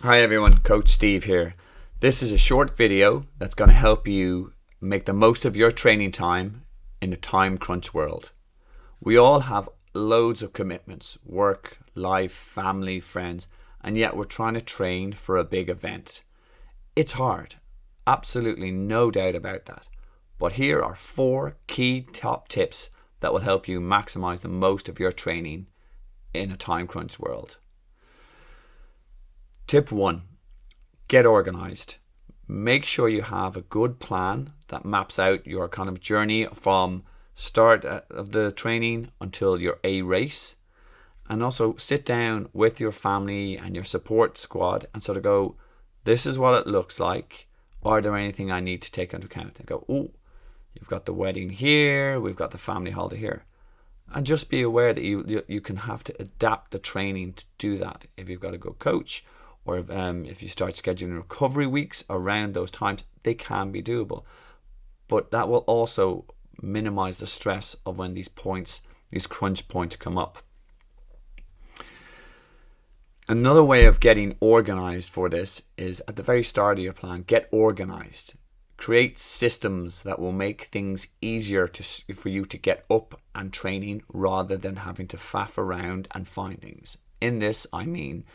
Hi everyone, Coach Steve here. This is a short video that's going to help you make the most of your training time in a time crunch world. We all have loads of commitments, work, life, family, friends, and yet we're trying to train for a big event. It's hard, absolutely no doubt about that. But here are 4 key top tips that will help you maximize the most of your training in a time crunch world. Tip 1, get organized. Make sure you have a good plan that maps out your kind of journey from start of the training until your A race. And also sit down with your family and your support squad and sort of go, this is what it looks like. Are there anything I need to take into account? And go, oh, you've got the wedding here, we've got the family holiday here. And just be aware that you can have to adapt the training to do that. If you've got a good coach, or if you start scheduling recovery weeks around those times, they can be doable. But that will also minimize the stress of when these crunch points come up. Another way of getting organized for this is at the very start of your plan, get organized. Create systems that will make things easier for you to get up and training rather than having to faff around and find things. In this, I mean,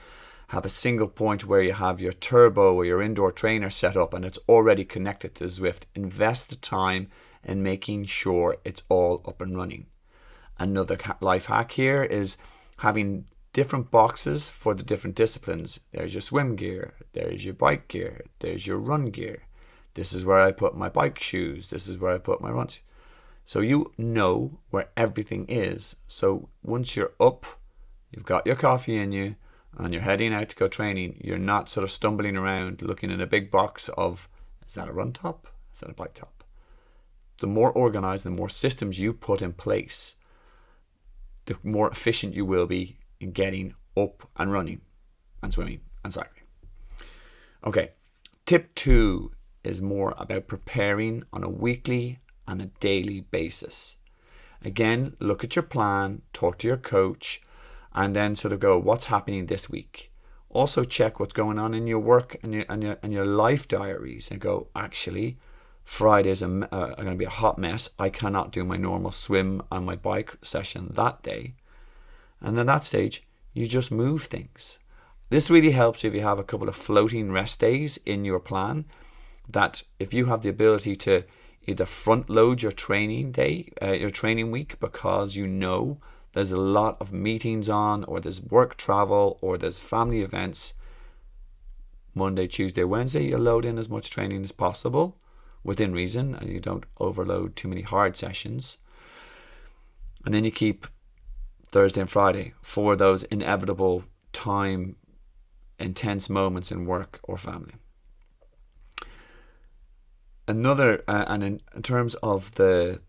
have a single point where you have your turbo or your indoor trainer set up and it's already connected to Zwift. Invest the time in making sure it's all up and running. Another life hack here is having different boxes for the different disciplines. There's your swim gear, there's your bike gear, there's your run gear. This is where I put my bike shoes, this is where I put my run. So you know where everything is. So once you're up, you've got your coffee in you, and you're heading out to go training, you're not sort of stumbling around looking in a big box of, is that a run top? Is that a bike top? The more organized, the more systems you put in place, the more efficient you will be in getting up and running and swimming and cycling. Okay, tip 2 is more about preparing on a weekly and a daily basis. Again, look at your plan, talk to your coach, and then sort of go, what's happening this week? Also check what's going on in your work and your life diaries and go, actually, Fridays are going to be a hot mess. I cannot do my normal swim and my bike session that day. And at that stage, you just move things. This really helps if you have a couple of floating rest days in your plan, that if you have the ability to either front load your training day, your training week, because you know there's a lot of meetings on, or there's work travel, or there's family events. Monday, Tuesday, Wednesday, you load in as much training as possible within reason, and you don't overload too many hard sessions. And then you keep Thursday and Friday for those inevitable time intense moments in work or family. Another, and in terms of the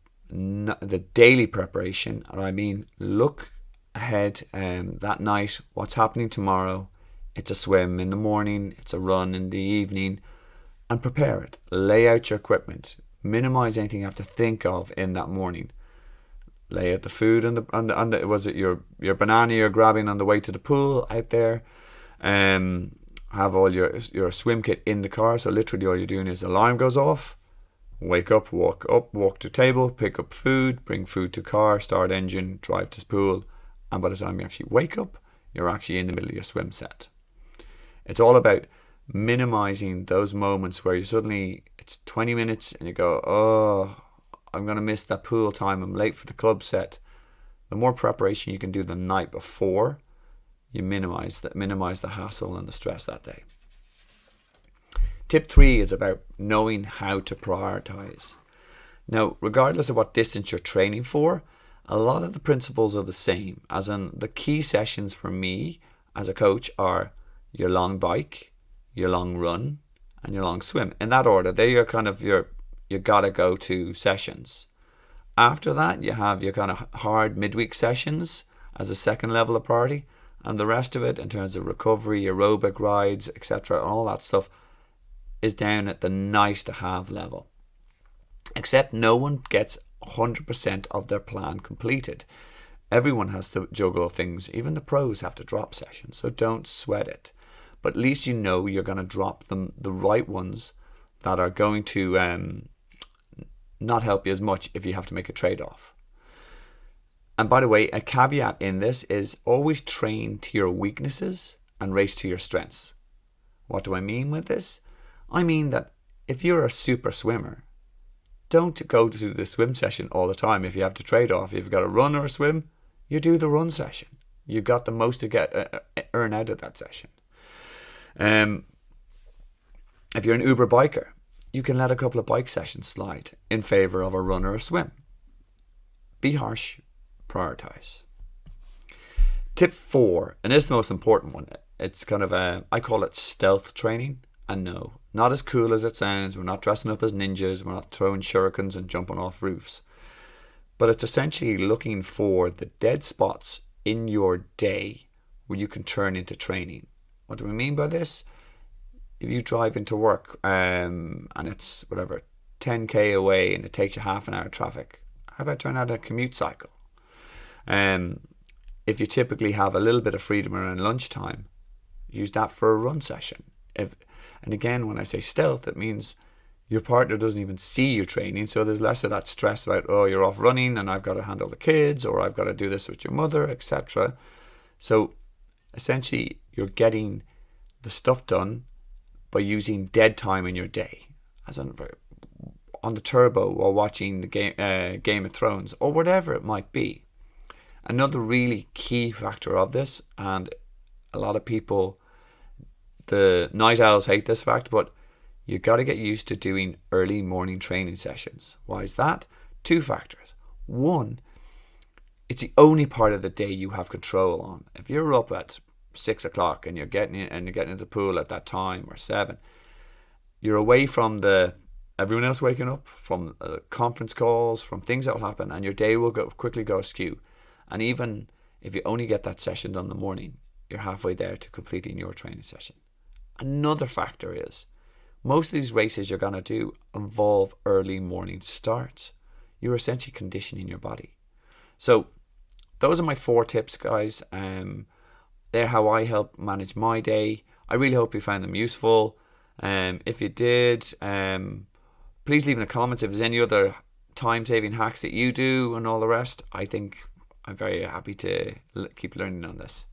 daily preparation, I mean, look ahead that night, what's happening tomorrow. It's a swim in the morning, it's a run in the evening, and prepare it. Lay out your equipment. Minimize anything you have to think of in that morning. Lay out the food on the was it your banana you're grabbing on the way to the pool out there. Have all your swim kit in the car, so literally all you're doing is alarm goes off, wake up, walk to table, pick up food, bring food to car, start engine, drive to pool, and by the time you actually wake up, you're actually in the middle of your swim set. It's all about minimizing those moments where you suddenly, it's 20 minutes and you go, oh, I'm going to miss that pool time, I'm late for the club set. The more preparation you can do the night before, you minimize the hassle and the stress that day. Tip 3 is about knowing how to prioritize. Now, regardless of what distance you're training for, a lot of the principles are the same, as in the key sessions for me as a coach are your long bike, your long run, and your long swim. In that order, they are kind of your gotta go to sessions. After that, you have your kind of hard midweek sessions as a second level of priority, and the rest of it in terms of recovery, aerobic rides, etc., and all that stuff is down at the nice to have level. Except no one gets 100% of their plan completed. Everyone has to juggle things. Even the pros have to drop sessions, so don't sweat it. but at least you know you're going to drop them, the right ones that are going to not help you as much if you have to make a trade-off. And by the way, a caveat in this is always train to your weaknesses and race to your strengths. What do I mean with this? I mean that if you're a super swimmer, don't go to the swim session all the time if you have to trade off. If you've got a run or a swim, you do the run session. You got the most to earn out of that session. If you're an Uber biker, you can let a couple of bike sessions slide in favor of a run or a swim. Be harsh, prioritize. Tip 4, and this is the most important one. It's kind of I call it stealth training. And no, not as cool as it sounds. We're not dressing up as ninjas. We're not throwing shurikens and jumping off roofs. But it's essentially looking for the dead spots in your day where you can turn into training. What do we mean by this? If you drive into work and it's whatever 10k away and it takes you half an hour traffic, how about turn out a commute cycle? If you typically have a little bit of freedom around lunchtime, use that for a run session. And again, when I say stealth, it means your partner doesn't even see you training, so there's less of that stress about, oh, you're off running and I've got to handle the kids, or I've got to do this with your mother, etc. So essentially, you're getting the stuff done by using dead time in your day, as on the turbo while watching the Game of Thrones, or whatever it might be. Another really key factor of this, and a lot of people, the night owls, hate this fact, but you got to get used to doing early morning training sessions. Why is that? 2 factors. 1, it's the only part of the day you have control on. If you're up at 6 o'clock and you're getting into the pool at that time, or 7, you're away from everyone else waking up, from conference calls, from things that will happen, and your day will quickly go askew. And even if you only get that session done in the morning, you're halfway there to completing your training session. Another factor is most of these races you're going to do involve early morning starts. You're essentially conditioning your body. So those are my 4 tips, guys. They're how I help manage my day. I really hope you found them useful. If you did, please leave in the comments if there's any other time-saving hacks that you do and all the rest. I think I'm very happy to keep learning on this.